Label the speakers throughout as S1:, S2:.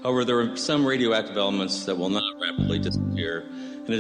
S1: However, there are some radioactive elements that will not rapidly disappear, and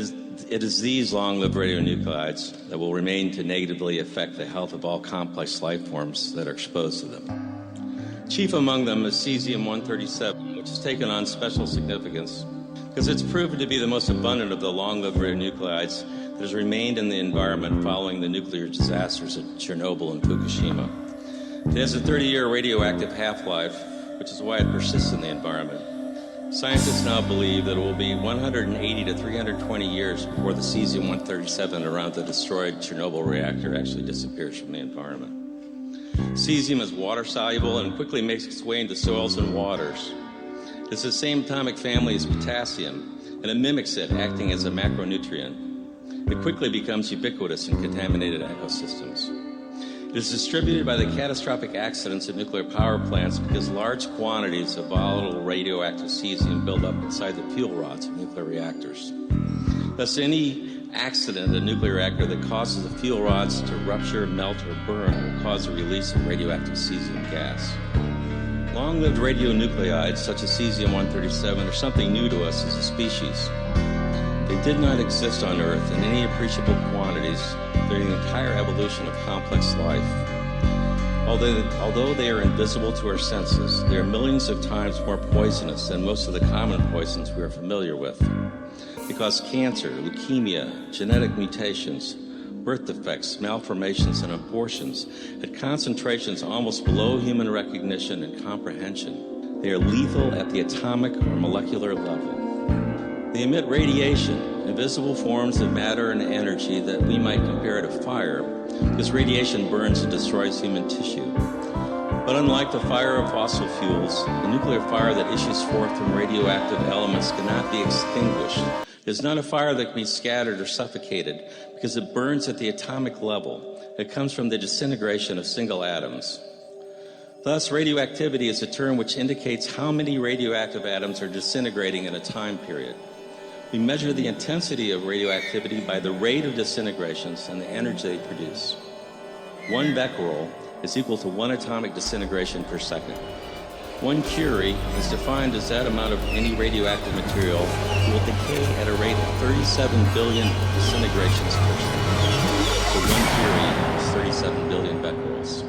S1: it is these long-lived radionuclides that will remain to negatively affect the health of all complex life forms that are exposed to them. Chief among them is cesium-137, which has taken on special significance because it's proven to be the most abundant of the long-lived radionuclides that has remained in the environment following the nuclear disasters at Chernobyl and Fukushima. It has a 30-year radioactive half-life, which is why it persists in the environment. Scientists now believe that it will be 180 to 320 years before the cesium-137 around the destroyed Chernobyl reactor actually disappears from the environment. Cesium is water-soluble and quickly makes its way into soils and waters. It's the same atomic family as potassium, and it mimics it, acting as a macronutrient. It quickly becomes ubiquitous in contaminated ecosystems. It is distributed by the catastrophic accidents at nuclear power plants because large quantities of volatile radioactive cesium build up inside the fuel rods of nuclear reactors. Thus, any accident at a nuclear reactor that causes the fuel rods to rupture, melt, or burn will cause the release of radioactive cesium gas. Long-lived radionuclides, such as cesium-137, are something new to us as a species. They did not exist on Earth in any appreciable quantities during the entire evolution of complex life. Although they are invisible to our senses, they are millions of times more poisonous than most of the common poisons we are familiar with. They cause cancer, leukemia, genetic mutations, birth defects, malformations, and abortions at concentrations almost below human recognition and comprehension. They are lethal at the atomic or molecular level. They emit radiation, invisible forms of matter and energy that we might compare to fire, because radiation burns and destroys human tissue. But unlike the fire of fossil fuels, the nuclear fire that issues forth from radioactive elements cannot be extinguished. It is not a fire that can be scattered or suffocated, because it burns at the atomic level. It comes from the disintegration of single atoms. Thus, radioactivity is a term which indicates how many radioactive atoms are disintegrating in a time period. We measure the intensity of radioactivity by the rate of disintegrations and the energy they produce. 1 becquerel is equal to 1 atomic disintegration per second. 1 curie is defined as that amount of any radioactive material will decay at a rate of 37 billion disintegrations per second. So 1 curie is 37 billion becquerels.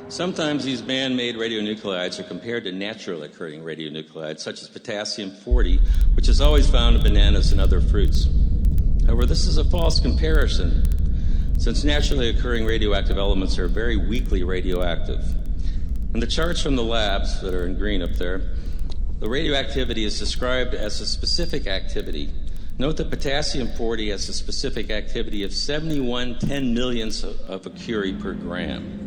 S1: Sometimes these man-made radionuclides are compared to naturally occurring radionuclides, such as potassium-40, which is always found in bananas and other fruits. However, this is a false comparison, since naturally occurring radioactive elements are very weakly radioactive. In the charts from the labs that are in green up there, the radioactivity is described as a specific activity. Note that potassium-40 has a specific activity of 71 10-millionths of a curie per gram.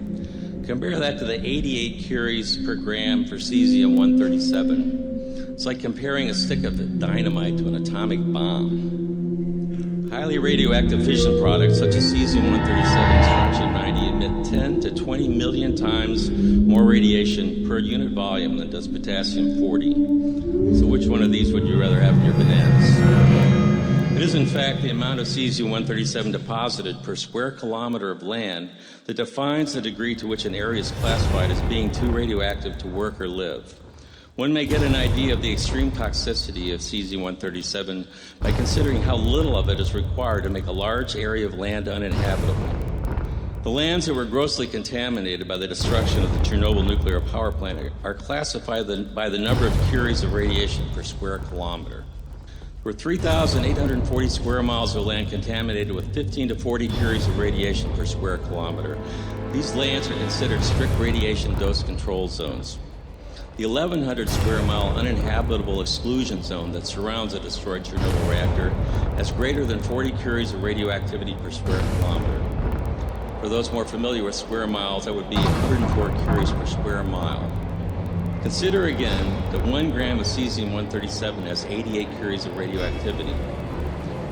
S1: Compare that to the 88 curies per gram for cesium-137. It's like comparing a stick of dynamite to an atomic bomb. Highly radioactive fission products such as cesium-137 strontium-90 emit 10 to 20 million times more radiation per unit volume than does potassium-40. So which one of these would you rather have in your bananas? It is, in fact, the amount of cesium-137 deposited per square kilometer of land that defines the degree to which an area is classified as being too radioactive to work or live. One may get an idea of the extreme toxicity of cesium-137 by considering how little of it is required to make a large area of land uninhabitable. The lands that were grossly contaminated by the destruction of the Chernobyl nuclear power plant are classified by the number of curies of radiation per square kilometer. There were 3,840 square miles of land contaminated with 15 to 40 curies of radiation per square kilometer. These lands are considered strict radiation dose control zones. The 1,100 square mile uninhabitable exclusion zone that surrounds a destroyed Chernobyl reactor has greater than 40 curies of radioactivity per square kilometer. For those more familiar with square miles, that would be 104 curies per square mile. Consider again that 1 gram of cesium-137 has 88 curies of radioactivity.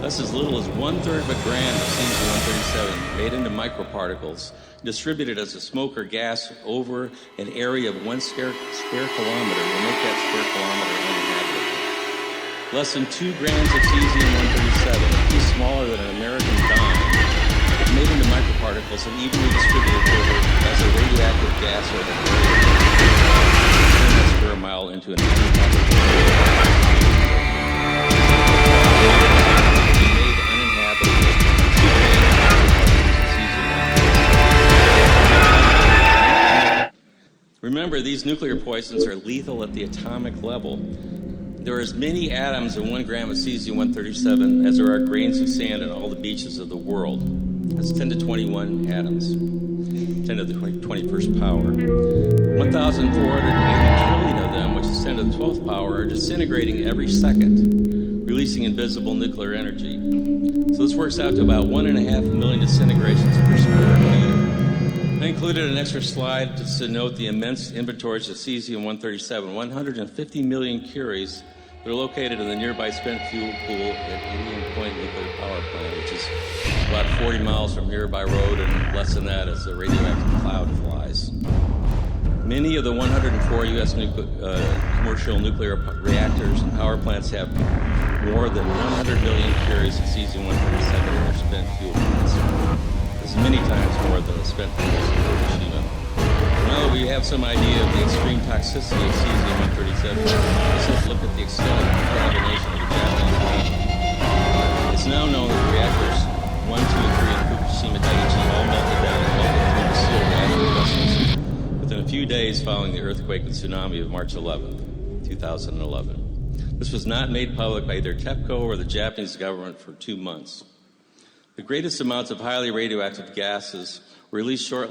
S1: Thus, as little as 1/3 of a gram of cesium-137 made into microparticles, distributed as a smoke or gas over an area of 1 square kilometer will make that square kilometer uninhabitable. Less than 2 grams of cesium-137, a piece smaller than an American dime, if made into microparticles and evenly distributed over as a radioactive gas over an area square mile into an Remember, these nuclear poisons are lethal at the atomic level. There are as many atoms in 1 gram of cesium-137 as there are grains of sand on all the beaches of the world. That's 10 to 21 atoms, 10 to the 21st power. 1,480 trillion of them, which is 10 to the 12th power, are disintegrating every second, releasing invisible nuclear energy. So this works out to about 1.5 million disintegrations per square meter. I included an extra slide just to note the immense inventories of cesium-137, 150 million curies that are located in the nearby spent fuel pool at Indian Point Nuclear Power Plant, which is about 40 miles from nearby road, and less than that as the radioactive cloud flies. Many of the 104 U.S. commercial nuclear reactors and power plants have more than 100 million curies of cesium-137 in their spent fuel plants. This is many times more than the spent fuels in Fukushima. Now that we have some idea of the extreme toxicity of cesium-137, let's just look at the extent of the contamination of the Japanese uranium. It's now known that reactors 1, 2, and 3 in Fukushima Daiichi all melted down and melted through the sealed reactor vessels within a few days following the earthquake and tsunami of March 11th, 2011. This was not made public by either TEPCO or the Japanese government for 2 months. The greatest amounts of highly radioactive gases were released shortly